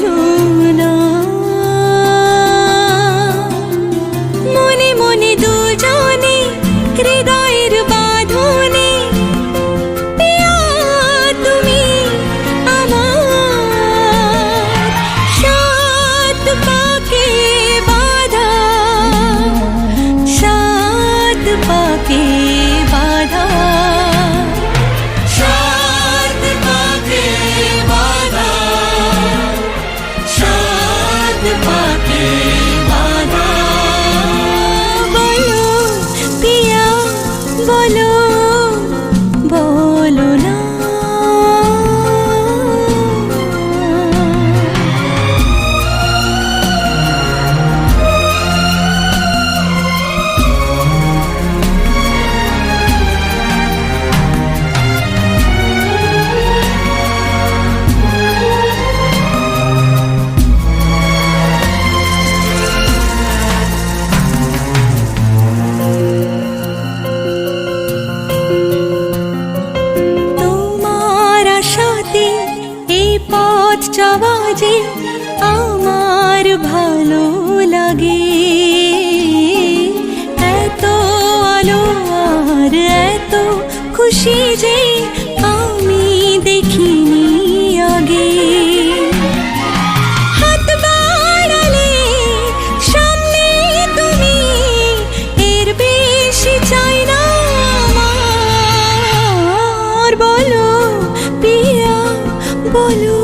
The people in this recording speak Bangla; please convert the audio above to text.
বলো না, মনে মনে দুজনে হৃদয়ের বাঁধনে পিয়া তুমি আমার, সাত পাকে বাঁধা, সাত পাকে বাঁধা, সাত পাকে বাঁধা, সাত পাকে বাঁধা। বলো পিয়া বলো, বলো না। তোমার আশাতে এই পথ চলা যে আমার ভালো লাগে, এত আলো আর এত খুশি যে আমি দেখিনি আগে। হাত বাড়ালে সামনে তুমি, এর বেশি চাই না আমার। বলো পিয়া বলো।